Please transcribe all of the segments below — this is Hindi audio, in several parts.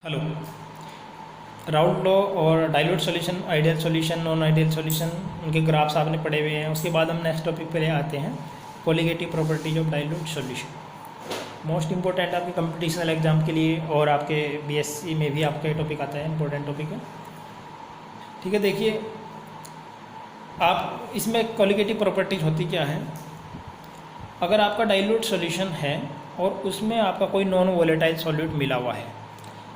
हेलो। राउल्ट लॉ और dilute solution, ideal solution, non ideal solution, उनके ग्राफ्स आपने पढ़े हुए हैं। उसके बाद हम नेक्स्ट टॉपिक पे आते हैं, colligative properties of dilute solution. Most important आपके कंपटीशनल एग्जाम के लिए और आपके बीएससी में भी आपका ये टॉपिक आता है, इंपॉर्टेंट टॉपिक है। ठीक है, देखिए आप इसमें कोलिगेटिव प्रॉपर्टीज होती क्या है। अगर आपका डाइल्यूट सॉल्यूशन है और उसमें आपका कोई नॉन वोलेटाइल सॉल्यूट मिला हुआ है।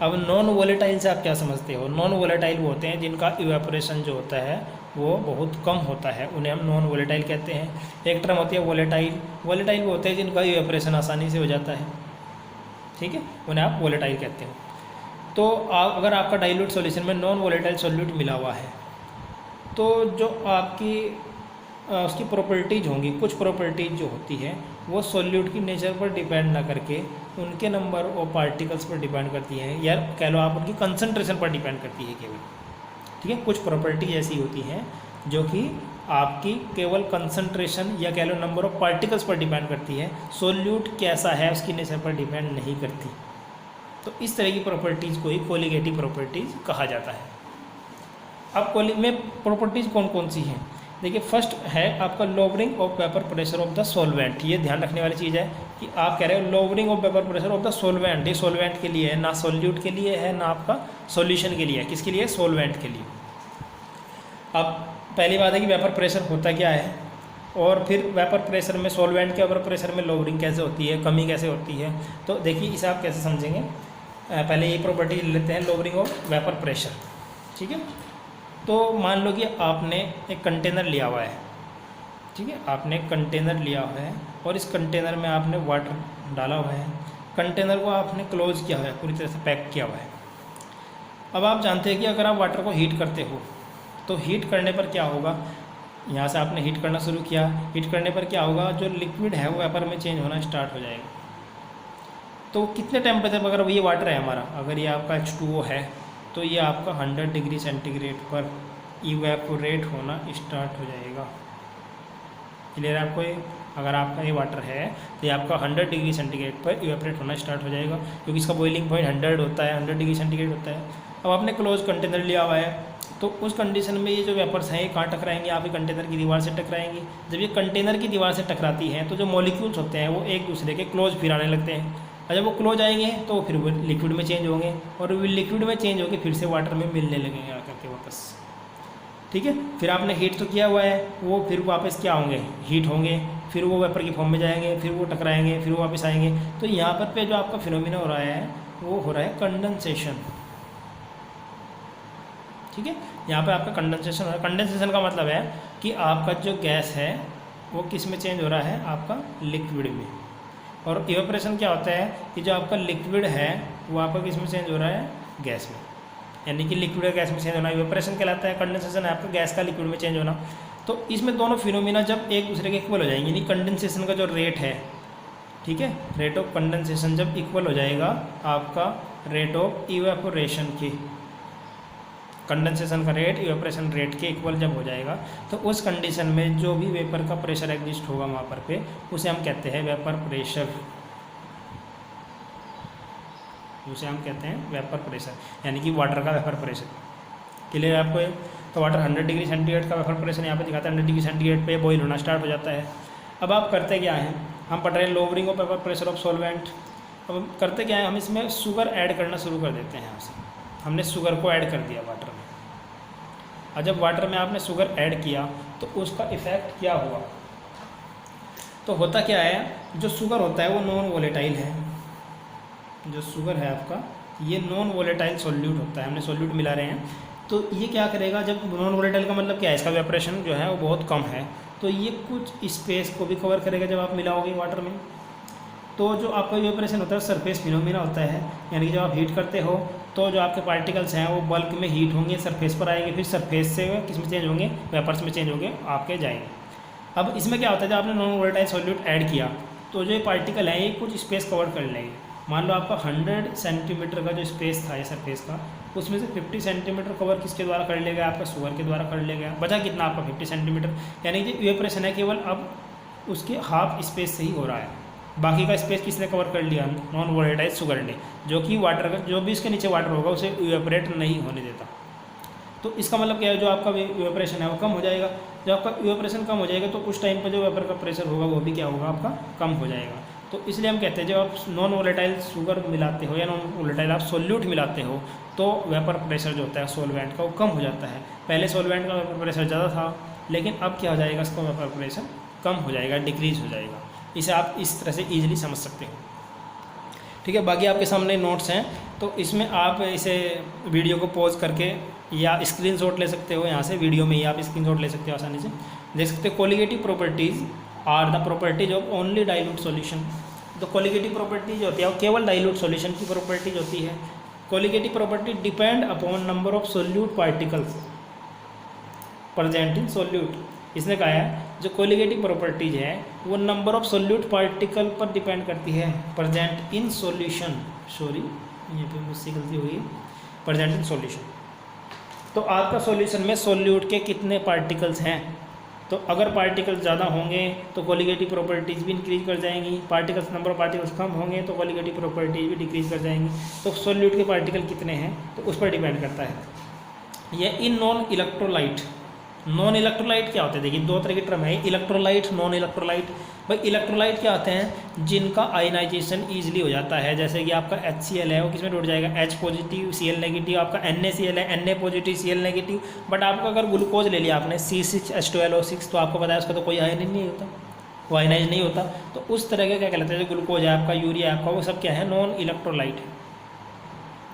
अब नॉन वोलेटाइल से आप क्या समझते हो? नॉन वोलेटाइल वो होते हैं जिनका इवेपोरेशन जो होता है वो बहुत कम होता है, उन्हें हम नॉन वोलेटाइल कहते हैं। एक टर्म होती है वोलेटाइल। वोलेटाइल वो होते हैं जिनका इवेपोरेशन आसानी से हो जाता है, ठीक है, उन्हें आप वोलेटाइल कहते हो। तो आप अगर आपका डाइल्यूट सॉल्यूशन में नॉन वोलेटाइल सॉल्यूट मिला हुआ है तो जो आपकी उसकी प्रॉपर्टीज होंगी, कुछ प्रॉपर्टीज जो होती है वो सॉल्यूट की नेचर पर डिपेंड ना करके उनके नंबर ऑफ पार्टिकल्स पर डिपेंड करती है, या कह लो आप उनकी कंसंट्रेशन पर डिपेंड करती है केवल। ठीक है, कुछ प्रॉपर्टी ऐसी होती हैं जो कि आपकी केवल कंसंट्रेशन या कह लो नंबर ऑफ पार्टिकल्स पर डिपेंड करती है, सॉल्यूट कैसा है उसकी नेचर पर डिपेंड नहीं करती। तो इस तरह की प्रॉपर्टीज़ को ही कोलिगेटिव प्रॉपर्टीज़ कहा जाता है। अब कोली में प्रॉपर्टीज़ कौन कौन सी हैं? देखिए, फर्स्ट है आपका lowering of vapour pressure of the solvent. ये ध्यान रखने वाली चीज़ है कि आप कह रहे हो lowering of vapour pressure of the solvent. ये सॉल्वेंट के लिए है, ना सॉल्यूट के लिए है, ना आपका सॉल्यूशन के लिए है। किसके लिए? सॉल्वेंट के लिए। अब पहली बात है कि वेपर प्रेशर होता क्या है, और फिर वेपर प्रेशर में सॉल्वेंट के वेपर प्रेशर में लोवरिंग कैसे होती है, कमी कैसे होती है। तो देखिए इसे आप कैसे समझेंगे। पहले ये प्रॉपर्टी लेते हैं, लोवरिंग ऑफ वेपर प्रेशर। ठीक है, तो मान लो कि आपने एक कंटेनर लिया हुआ है। ठीक है, आपने एक कंटेनर लिया हुआ है और इस कंटेनर में आपने वाटर डाला हुआ है। कंटेनर को आपने क्लोज किया हुआ है, पूरी तरह से पैक किया हुआ है। अब आप जानते हैं कि अगर आप वाटर को हीट करते हो तो हीट करने पर क्या होगा, यहाँ से आपने हीट करना शुरू किया, हीट करने पर क्या होगा, जो लिक्विड है वो वेपर में चेंज होना स्टार्ट हो जाएगा। तो कितने टेम्परेचर पर, अगर ये वाटर है हमारा, अगर ये आपका H2O है तो ये आपका 100 डिग्री सेंटीग्रेड पर इवेपोरेट होना स्टार्ट हो जाएगा। क्लियर है आपको? ये अगर आपका ये वाटर है तो ये आपका 100 डिग्री सेंटीग्रेड पर इवेपोरेट होना स्टार्ट हो जाएगा, क्योंकि इसका बॉइलिंग पॉइंट 100 होता है, 100 डिग्री सेंटीग्रेड होता है। अब आपने क्लोज कंटेनर लिया हुआ है तो उस कंडीशन में ये जो वेपर्स हैं ये कहाँ टकराएंगे? आप ये कंटेनर की दीवार से टकराएंगे। जब ये कंटेनर की दीवार से टकराती हैं तो जो मॉलिक्यूल्स होते हैं वो एक दूसरे के क्लोज फिर आने लगते हैं, और जब वो क्लोज आएंगे तो फिर वो लिक्विड में चेंज होंगे, और वो लिक्विड में चेंज होकर फिर से वाटर में मिलने लगेंगे आकर के वापस। ठीक है, फिर आपने हीट तो किया हुआ है, वो फिर वापस क्या होंगे? हीट होंगे, फिर वो वेपर की फॉर्म में जाएंगे, फिर वो टकराएंगे, फिर वो वापस आएंगे। तो यहाँ पर जो आपका फिनोमिना हो रहा है वो हो रहा है कंडेंसेशन। ठीक है, यहाँ पे आपका कंडेंसेशन हो रहा है। कंडेंसेशन का मतलब है कि आपका जो गैस है वो किस में चेंज हो रहा है? आपका लिक्विड में। और इवेपोरेशन क्या होता है कि जो आपका लिक्विड है वो आपका किस में चेंज हो रहा है? गैस में। यानी कि लिक्विड का गैस में चेंज होना इवेपोरेशन कहलाता है। कंडेंसेशन है आपका गैस का लिक्विड में चेंज होना। तो इसमें दोनों फिनोमिना जब एक दूसरे के इक्वल हो जाएंगे, यानी कंडेंसेशन का जो रेट है, ठीक है, रेट ऑफ कंडेंसेशन जब इक्वल हो जाएगा आपका रेट ऑफ इवेपोरेशन की, कंडेंसेशन का रेट इवेपोरेशन रेट के इक्वल जब हो जाएगा तो उस कंडीशन में जो भी वेपर का प्रेशर एग्जिस्ट होगा वहाँ पर पे, उसे हम कहते हैं वेपर प्रेशर। उसे हम कहते हैं वेपर प्रेशर, यानी कि वाटर का वेपर प्रेशर। क्लियर है आपको ये? तो वाटर 100 डिग्री सेंटीग्रेड का वेपर प्रेशर यहाँ पे दिखाता है, 100 डिग्री सेंटीग्रेड पे बॉईल होना स्टार्ट हो जाता है। अब आप करते क्या हैं, हम पढ़ रहे हैं lowering of vapour pressure of solvent. अब हम करते क्या है, हम इसमें शुगर ऐड करना शुरू कर देते हैं। यहाँ से हमने शुगर को ऐड कर दिया वाटर में, और जब वाटर में आपने शुगर ऐड किया तो उसका इफ़ेक्ट क्या हुआ? तो होता क्या है, जो शुगर होता है वो नॉन वोलेटाइल है। जो शुगर है आपका ये नॉन वोलेटाइल सॉल्यूट होता है, हमने सॉल्यूट मिला रहे हैं। तो ये क्या करेगा, जब नॉन वोलेटाइल का मतलब क्या है, इसका वेपरेशन जो है वो बहुत कम है, तो ये कुछ स्पेस को भी कवर करेगा जब आप मिलाओगे वाटर में। तो जो आपका वेपरेशन होता है सरफेस फिनोमिना होता है, यानी कि जब आप हीट करते हो तो जो आपके पार्टिकल्स हैं वो बल्क में हीट होंगे, सरफेस पर आएंगे, फिर सरफेस से किस में चेंज होंगे? वेपर्स में चेंज होंगे, आपके जाएंगे। अब इसमें क्या होता है, जब आपने नॉन वोलेटाइल सॉल्यूट ऐड किया तो जो ये पार्टिकल हैं ये कुछ स्पेस कवर कर लेंगे। मान लो आपका 100 सेंटीमीटर का जो स्पेस था ये सरफेस का, उसमें से 50 सेंटीमीटर कवर किसके द्वारा कर लेगा? आपका शुगर के द्वारा कर लेगा। बचा कितना आपका? 50 सेंटीमीटर। यानी कि इवेपोरेशन है केवल अब उसके हाफ स्पेस से ही हो रहा है। बाकी का स्पेस किसने कवर कर लिया, नॉन वोलेटाइल शुगर ने, जो कि वाटर का जो भी इसके नीचे वाटर होगा उसे इवेपोरेट नहीं होने देता। तो इसका मतलब क्या है, जो आपका इवेपोरेशन है वो कम हो जाएगा। जब आपका इवेपोरेशन कम हो जाएगा तो उस टाइम पर जो वेपर का प्रेशर होगा वो भी क्या होगा, आपका कम हो जाएगा। तो इसलिए हम कहते हैं जब आप नॉन वोलेटाइल शुगर मिलाते हो या नॉन वोलेटाइल आप सोल्यूट मिलाते हो तो वेपर प्रेशर जो होता है सोलवेंट का वो कम हो जाता है। पहले सोलवेंट का वेपर प्रेशर ज़्यादा था, लेकिन अब क्या हो जाएगा, इसका वेपर प्रेशर कम हो जाएगा, डिक्रीज हो जाएगा। इसे आप इस तरह से ईजिली समझ सकते हो। ठीक है, बाकी आपके सामने नोट्स हैं, तो इसमें आप इसे वीडियो को पॉज करके या स्क्रीनशॉट ले सकते हो। यहाँ से वीडियो में ही आप स्क्रीनशॉट ले सकते हो, आसानी से देख सकते हो। Colligative properties are the properties of only dilute solution. तो कोलिगेटिव प्रॉपर्टी जो होती है वो केवल डाइल्यूट सॉल्यूशन की प्रॉपर्टीज होती है। Colligative property depend upon number of solute particles present in solute. इसने कहा है जो कोलिगेटिव प्रॉपर्टीज है वो नंबर ऑफ सोल्यूट पार्टिकल पर डिपेंड करती है प्रेजेंट इन सॉल्यूशन। सॉरी, ये पे मुझसे गलती हुई, प्रेजेंट इन सॉल्यूशन। तो आपका सॉल्यूशन में सोल्यूट के कितने पार्टिकल्स हैं, तो अगर पार्टिकल्स ज़्यादा होंगे तो कोलिगेटिव प्रॉपर्टीज़ भी इंक्रीज कर जाएंगी, पार्टिकल्स नंबर ऑफ पार्टिकल्स कम होंगे तो कोलिगेटिव प्रॉपर्टीज भी डिक्रीज कर जाएंगी। तो सोल्यूट के पार्टिकल कितने हैं तो उस पर डिपेंड करता है। यह इन नॉन इलेक्ट्रोलाइट। नॉन इलेक्ट्रोलाइट क्या होते हैं, देखिए दो तरह की टर्म है, इलेक्ट्रोलाइट, नॉन इलेक्ट्रोलाइट। भाई इलेक्ट्रोलाइट क्या होते हैं, जिनका आयनाइजेशन ईजिली हो जाता है। जैसे कि आपका HCl है वो किसमें टूट जाएगा, H पॉजिटिव Cl नेगेटिव। आपका NaCl है Na positive Cl negative. But आपका अगर ग्लूकोज ले लिया आपने C6H12O6 तो आपको पता है उसका तो कोई आयन नहीं होता, वो आयनाइज नहीं होता। तो उस तरह का क्या कहलाता है, जो ग्लूकोज है आपका, यूरिया है आपका, वो सब क्या है, नॉन इलेक्ट्रोलाइट है।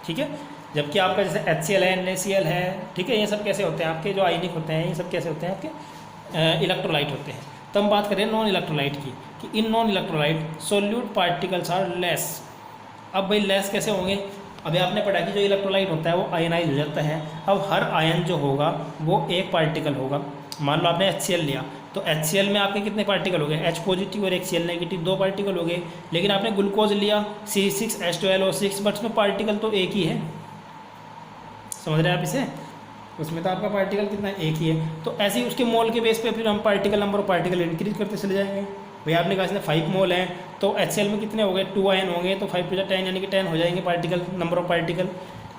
ठीक है, जबकि आपका जैसे HCl है NaCl है, ठीक है, ये सब कैसे होते हैं आपके जो आयनिक होते हैं, ये सब कैसे होते हैं आपके इलेक्ट्रोलाइट होते हैं। तो हम बात करें नॉन इलेक्ट्रोलाइट की, कि in non electrolyte solute particles are less. अब भाई लेस कैसे होंगे, अभी आपने पढ़ा कि जो इलेक्ट्रोलाइट होता है वो आयनाइज हो जाता है। अब हर आयन जो होगा वो एक पार्टिकल होगा। मान लो आपने HCl लिया तो HCl में आपके कितने पार्टिकल हो गए, H पॉजिटिव और एक Cl नेगेटिव, दो पार्टिकल हो गए। लेकिन आपने ग्लूकोज लिया C6H12O6, बट उसमें पार्टिकल तो एक ही है, समझ रहे हैं आप इसे, उसमें तो आपका पार्टिकल कितना है, एक ही है। तो ऐसे ही उसके मोल के बेस पे फिर हम particle number of particle increase करते चले जाएंगे। भाई आपने कहा इसमें 5 मोल हैं तो HCl में कितने हो गए, 2 आयन होंगे, तो 5 + 10 यानी कि 10 हो जाएंगे पार्टिकल, नंबर ऑफ पार्टिकल।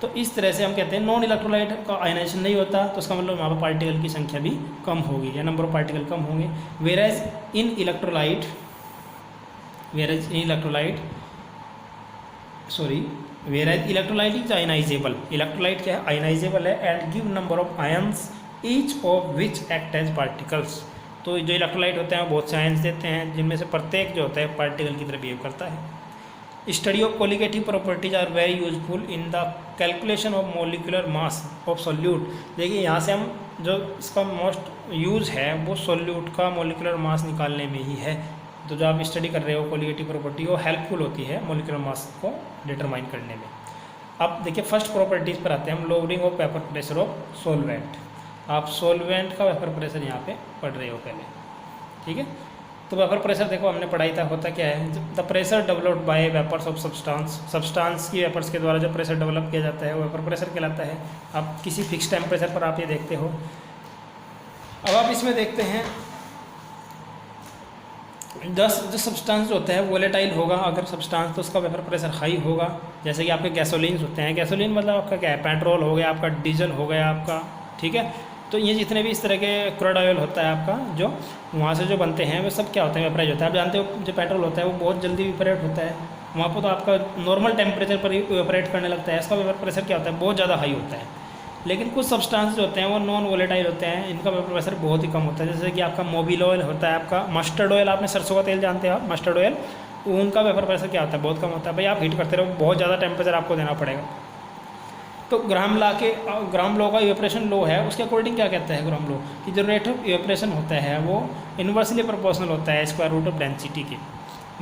तो इस तरह से हम कहते हैं नॉन इलेक्ट्रोलाइट का आयनाइजेशन नहीं होता, तो उसका मतलब वहाँ पर पार्टिकल की संख्या भी कम होगी या नंबर ऑफ पार्टिकल कम होंगे। Whereas in electrolyte whereas electrolyte is ionisable. Electrolyte क्या है, आयनाइजेबल है and give number of ions each of which act as particles. तो जो इलेक्ट्रोलाइट होते हैं वो बहुत से आयंस देते हैं, जिनमें से प्रत्येक जो होता है पार्टिकल की तरह बिहेव करता है। Study of colligative properties are very useful in the calculation of molecular mass of solute. देखिए यहाँ से हम जो इसका मोस्ट यूज़ है वो सोल्यूट का मोलिकुलर मास निकालने में ही है। तो जो आप स्टडी कर रहे हो कोलिगेटिव प्रॉपर्टी, वो हेल्पफुल होती है मोलिकुलर मास को डिटरमाइन करने में। अब देखिए फर्स्ट प्रॉपर्टीज़ पर आते हैं हम, lowering of vapour pressure of solvent. आप सोलवेंट का वेपर प्रेशर यहाँ पे पढ़ रहे हो पहले, ठीक है। तो वेपर प्रेशर देखो हमने पढ़ाई था, होता क्या है, the pressure developed by vapours of substance की वेपर्स के द्वारा जो प्रेशर डेवलप किया जाता है वो वेपर प्रेशर कहलाता है। आप किसी फिक्स टेम्परेचर पर आप ये देखते हो। अब आप इसमें देखते हैं जो सब्सटेंस होता है वोलेटाइल होगा, अगर सब्सटेंस तो उसका वेपर प्रेशर हाई होगा। जैसे कि आपके गैसोलीन होते हैं, गैसोलीन मतलब आपका क्या है, पेट्रोल हो गया, आपका डीजल हो गया आपका, ठीक है। तो ये जितने भी इस तरह के क्रूड ऑयल होता है आपका, जो वहाँ से जो बनते हैं वो सब क्या होता है, वेपराइज होता है। आप जानते हो जो पेट्रोल होता है वो बहुत जल्दी वेपरेट होता है, वहाँ पर तो आपका नॉर्मल टेम्परेचर पर ही वेपरेट करने लगता है। इसका वेपर प्रेशर क्या होता है, बहुत ज़्यादा हाई होता है। लेकिन कुछ सब्सटेंस जो होते हैं वो नॉन वोलेटाइल होते हैं, इनका वेपर प्रेशर बहुत ही कम होता है। जैसे कि आपका मोबिल ऑयल होता है, आपका मस्टर्ड ऑयल, आपने सरसों का तेल जानते हैं आप, मस्टर्ड ऑयल, उनका वेपर प्रेशर क्या होता है, बहुत कम होता है। भाई आप हीट करते रहो, बहुत ज़्यादा टेम्परेचर आपको देना पड़ेगा। तो ग्राम लॉ का इवेपरेशन लॉ है, उसके अकॉर्डिंग क्या कहता है ग्राम लॉ, कि जो रेट ऑफ इवेपरेशन होता है वो इन्वर्सली प्रोपोर्शनल होता है स्क्वायर रूट ऑफ डेंसिटी के।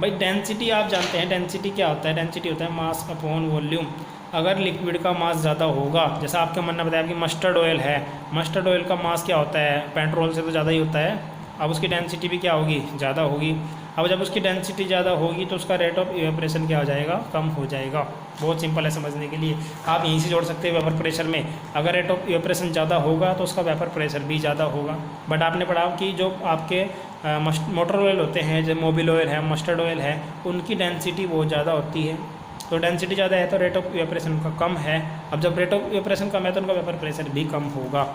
भाई डेंसिटी आप जानते हैं, डेंसिटी क्या होता है, डेंसिटी होता है मास अपॉन वॉल्यूम। अगर लिक्विड का मास ज़्यादा होगा, जैसा आपके मन ने बताया कि मस्टर्ड ऑयल है, मस्टर्ड ऑयल का मास क्या होता है, पेट्रोल से तो ज़्यादा ही होता है, अब उसकी डेंसिटी भी क्या होगी, ज़्यादा होगी। अब जब उसकी डेंसिटी ज़्यादा होगी तो उसका रेट ऑफ इवेपरेशन क्या हो जाएगा, कम हो जाएगा। बहुत सिंपल है समझने के लिए, आप यहीं से जोड़ सकते हैं वेपर प्रेशर में। अगर रेट ऑफ इवेपरेशन ज़्यादा होगा तो उसका वेपर प्रेशर भी ज़्यादा होगा। बट आपने पढ़ा कि जो आपके मोटर ऑयल होते हैं, जो मोबिल ऑयल है, मस्टर्ड ऑयल है, उनकी डेंसिटी बहुत ज़्यादा होती है। तो डेंसिटी ज़्यादा है तो रेट ऑफ इवेपोरेशन का कम है। अब जब रेट ऑफ इवेपोरेशन कम है तो उनका वेपर प्रेशर भी कम होगा।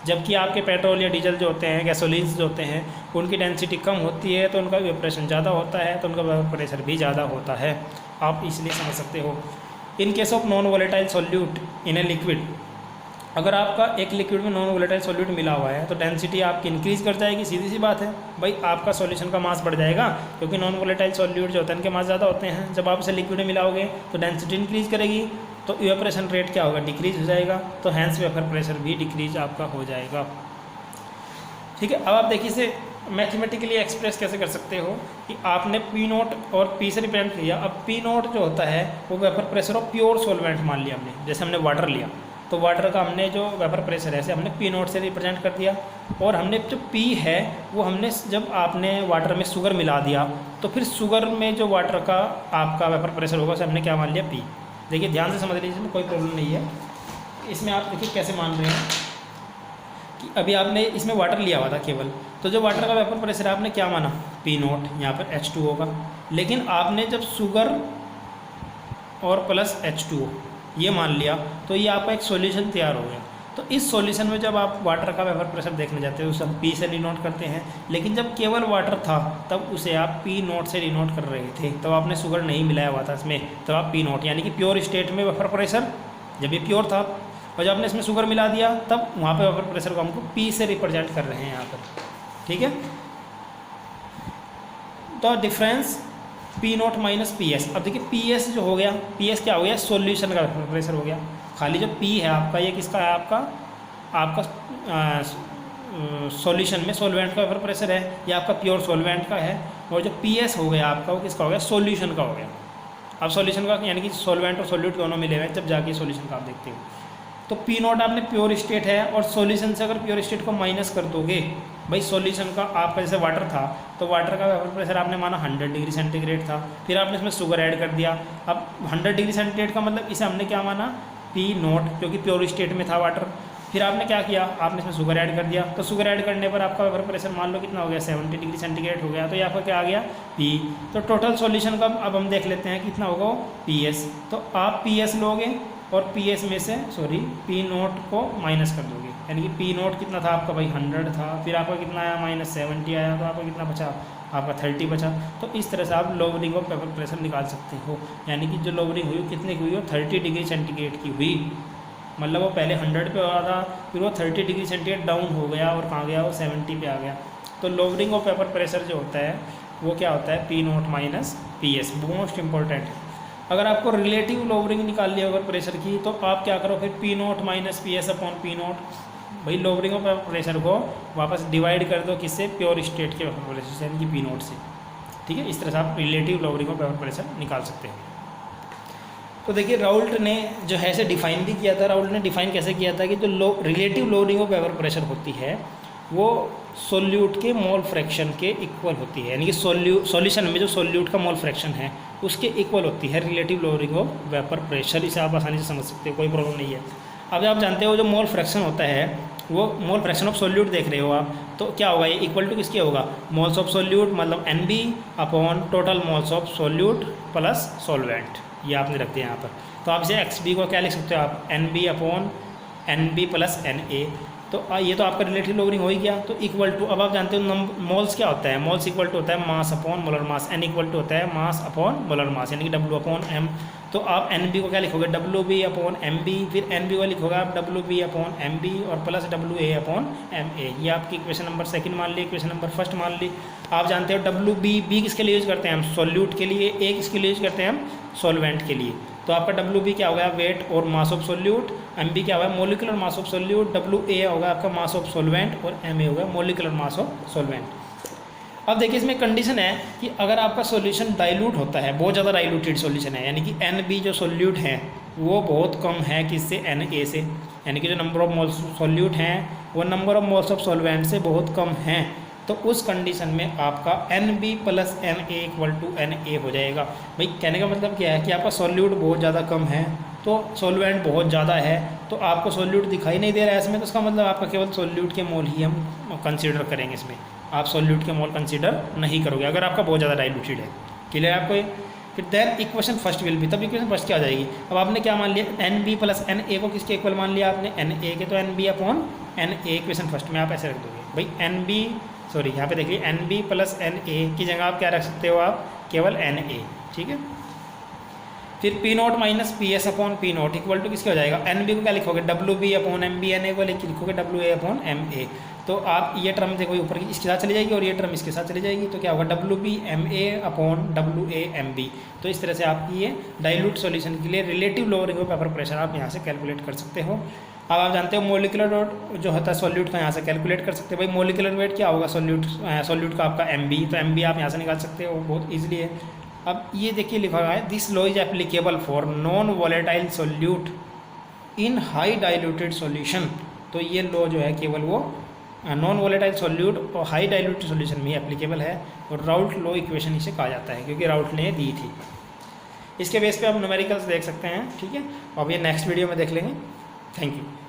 जबकि आपके पेट्रोल या डीजल जो होते हैं, गैसोलीन्स जो होते हैं, उनकी डेंसिटी कम होती है तो उनका इवेपोरेशन ज़्यादा होता है, तो उनका वेपर प्रेशर भी ज़्यादा होता है। आप इसलिए समझ सकते हो। In case of non volatile solute in a liquid, अगर आपका एक लिक्विड में नॉन वोलेटाइल सॉल्यूट मिला हुआ है तो डेंसिटी आपकी इंक्रीज़ कर जाएगी, सीधी सी बात है भाई, आपका सॉल्यूशन का मास बढ़ जाएगा, क्योंकि नॉन वोलेटाइल सॉल्यूट जो होते हैं उनके मास ज़्यादा होते हैं। जब आप इसे लिक्विड में मिलाओगे तो डेंसिटी इंक्रीज़ करेगी, तो इवेपोरेशन रेट क्या होगा, डिक्रीज हो जाएगा, तो हैंस वेपर प्रेशर भी डिक्रीज आपका हो जाएगा। ठीक है, अब आप देखिए इसे मैथमेटिकली एक्सप्रेस कैसे कर सकते हो कि आपने पी नोट और पी से रिप्रेजेंट किया। अब पी नोट जो होता है वो vapour pressure of pure solvent मान लिया हमने, जैसे हमने वाटर लिया तो वाटर का हमने जो वेपर प्रेशर है ऐसे हमने पी नोट से रिप्रेजेंट कर दिया। और हमने जो पी है वो हमने जब आपने वाटर में शुगर मिला दिया तो फिर शुगर में जो वाटर का आपका वेपर प्रेशर होगा उसे हमने क्या मान लिया, पी। देखिए ध्यान से समझ लीजिए, इसमें कोई प्रॉब्लम नहीं है। इसमें आप देखिए कैसे मान रहे हैं कि अभी आपने इसमें वाटर लिया हुआ था केवल, तो जो वाटर का वेपर प्रेशर आपने क्या माना, पी नोट, यहाँ पर H2 होगा। लेकिन आपने जब शुगर और प्लस H2O ये मान लिया तो ये आपका एक सॉल्यूशन तैयार हो गया। तो इस सॉल्यूशन में जब आप वाटर का वेपर प्रेशर देखने जाते हो उसे हम पी से डिनोट करते हैं, लेकिन जब केवल वाटर था तब उसे आप पी नोट से डिनोट कर रहे थे, तब आपने शुगर नहीं मिलाया हुआ था इसमें, तब आप पी नोट यानी कि प्योर स्टेट में वेपर प्रेशर जब ये प्योर था, और जब आपने इसमें शुगर मिला दिया तब वहाँ पर वेपर प्रेशर को हमको पी से रिप्रेजेंट कर रहे हैं यहाँ पर। ठीक है, तो difference P naught minus P S. अब देखिए पी एस जो हो गया, पी एस क्या हो गया, सॉल्यूशन का वेपर प्रेशर हो गया। खाली जो पी है आपका, ये किसका है, आपका सॉल्यूशन में सॉल्वेंट का वेपर प्रेशर है, ये आपका प्योर सॉल्वेंट का है। और जो पी एस हो गया आपका वो किसका हो गया, सॉल्यूशन का हो गया। अब सॉल्यूशन का यानी कि सॉल्वेंट और सॉल्यूट दोनों मिले हुए हैं, जब जाके सॉल्यूशन का आप देखते हो। तो पी नोट आपने प्योर स्टेट है, और सॉल्यूशन से अगर प्योर स्टेट को माइनस कर दोगे, भाई सॉल्यूशन का आपका जैसे वाटर था तो वाटर का वेपर प्रेशर आपने माना 100 डिग्री सेंटीग्रेड था, फिर आपने इसमें शुगर ऐड कर दिया। अब 100 डिग्री सेंटीग्रेड का मतलब इसे हमने क्या माना, पी नोट, क्योंकि प्योर स्टेट में था वाटर। फिर आपने क्या किया, आपने इसमें शुगर ऐड कर दिया, तो शुगर ऐड करने पर आपका वेपर प्रेशर मान लो कितना हो गया, 70 डिग्री सेंटीग्रेड हो गया। तो ये आपका क्या आ गया, पी। तो टोटल सॉल्यूशन का अब हम देख लेते हैं कितना होगा, पी एस। तो आप पी एस लोगे और पी एस में से पी नोट को माइनस कर दोगे, यानी कि पी नोट कितना था आपका, भाई 100 था, फिर आपका कितना आया, -70 आया, तो आपका कितना बचा, आपका 30 बचा। तो इस तरह से आप लोअरिंग ऑफ वेपर प्रेशर निकाल सकते हो, यानी कि जो लोअरिंग हुई कितने की हुई हो, 30 डिग्री सेंटीग्रेड की हुई। मतलब वो पहले 100 पे हो रहा था, फिर वो 30 डिग्री सेंटीग्रेड डाउन हो गया और कहाँ गया, वो 70 पे आ गया। तो लोअरिंग ऑफ वेपर प्रेशर जो होता है वो क्या होता है, P naught minus P S. Most important है। अगर आपको रिलेटिव लोअरिंग निकाल लिया अगर प्रेशर की, तो आप क्या करो, फिर P naught minus P S upon P note, भाई लोअरिंग ऑफ प्रेशर को वापस डिवाइड कर दो किससे, प्योर स्टेट के वेपर प्रेशर से, यानी कि पी नोट से। ठीक है, इस तरह से आप relative lowering of vapour pressure निकाल सकते हैं। तो देखिए राउल्ट ने जो है इसे डिफाइन भी किया था। राउल्ट ने डिफाइन कैसे किया था कि जो relative lowering of vapour pressure होती है वो सोल्यूट के मोल फ्रैक्शन के इक्वल होती है, यानी कि सॉल्यूशन में जो सोल्यूट का मोल फ्रैक्शन है उसके इक्वल होती है relative lowering of vapour pressure. इसे आप आसानी से समझ सकते हो, कोई प्रॉब्लम नहीं है। अब आप जानते हो जो मोल फ्रैक्शन होता है वो मोल फ्रैक्शन ऑफ सोल्यूट देख रहे हो आप, तो क्या होगा, ये इक्वल टू किसके होगा, मोल्स ऑफ सोल्यूट मतलब NB upon total moles of solute plus solvent. ये आपने रख दिया यहाँ पर। तो आप इसे XB को क्या लिख सकते हो आप, NB upon NB plus NA। तो ये तो आपका रिलेटिव लोअरिंग हो ही गया। तो इक्वल टू, अब आप जानते हो मोल्स क्या होता है, मोल्स इक्वल टू होता है mass upon molar mass, N equal to होता है मास अपॉन मोलर मास, यानी कि W अपॉन M। तो आप NB को क्या लिखोगे, WB अपॉन MB, फिर NB को लिखोगे आप WB अपॉन MB और प्लस WA अपॉन MA। ये आपकी इक्वेशन नंबर 2 मान ली, इक्वेशन नंबर 1 मान ली। आप जानते हो WB, B किसके लिए यूज़ करते हैं हम, सोल्यूट के लिए, A किसके लिए यूज़ करते हैं हम, सॉल्वेंट के लिए। तो आपका WB क्या हो गया, वेट और मास ऑफ सोल्यूट, MB क्या होगा, molecular mass of solute, WA होगा आपका मास ऑफ सोल्वेंट और MA होगा मोलिकुलर मास ऑफ सोल्वेंट। अब देखिए इसमें कंडीशन है कि अगर आपका सॉल्यूशन डाइल्यूट होता है, बहुत ज़्यादा डाइल्यूटेड सॉल्यूशन है, यानी कि NB जो सोल्यूट है वो बहुत कम है किससे, NA से, यानी कि जो नंबर ऑफ मोल्स सोल्यूट हैं वो number of moles of solvent से बहुत कम हैं, तो उस कंडीशन में आपका NB plus NA equal to NA हो जाएगा। भाई कहने का मतलब क्या है कि आपका सॉल्यूट बहुत ज़्यादा कम है तो सॉल्वेंट बहुत ज़्यादा है, तो आपको सॉल्यूट दिखाई नहीं दे रहा है इसमें, तो इसका मतलब आपका केवल सॉल्यूट के मोल ही हम कंसीडर करेंगे इसमें। आप सॉल्यूट के मोल कंसीडर नहीं करोगे अगर आपका बहुत ज़्यादा डाइल्यूटेड है। क्लियर है आपको ये? फिर then equation first will be, तब इक्वेशन फर्स्ट क्या आ जाएगी। अब आपने क्या मान लिया, N B plus N A को किसके इक्वल मान लिया आपने, एन ए के, तो N B upon N A equation first में आप ऐसे रख दोगे भाई एन बी, सॉरी यहाँ पे देखिए N B plus N A की जगह आप क्या रख सकते हो, आप केवल एन ए, ठीक है। फिर P naught minus P S upon P naught equal to किसके हो जाएगा, एन बी को क्या लिखोगे, W B upon M B, N A को लिखोगे W A upon M A. तो आप ये टर्म देखो ऊपर की इसके साथ चली जाएगी और ये टर्म इसके साथ चली जाएगी, तो क्या होगा W B M A upon W A M B. तो इस तरह से आपकी ये डाइल्यूट सॉल्यूशन के लिए relative lowering of paper pressure आप यहाँ से कैलकुलेट कर सकते हो। अब आप जानते हो मोलिकुलर वेट जो होता है सॉल्यूट का, यहाँ से कैलकुलेट कर सकते हो भाई मोलिकुलर वेट क्या होगा सॉल्यूट का आपका एम बी, तो एम बी आप यहाँ से निकाल सकते हो, बहुत ईजिली है। अब ये देखिए लिखा हुआ है this law is applicable for non volatile solute in high diluted solution. तो ये लॉ जो है केवल वो नॉन वॉलेटाइल सॉल्यूट और हाई डाइल्यूटेड सॉल्यूशन में एप्लीकेबल है, और राउल्ट लॉ इक्वेशन इसे कहा जाता है क्योंकि राउल्ट ने दी थी। इसके बेस पे आप न्यूमेरिकल्स देख सकते हैं, ठीक है। अब ये नेक्स्ट वीडियो में देख लेंगे। Thank you.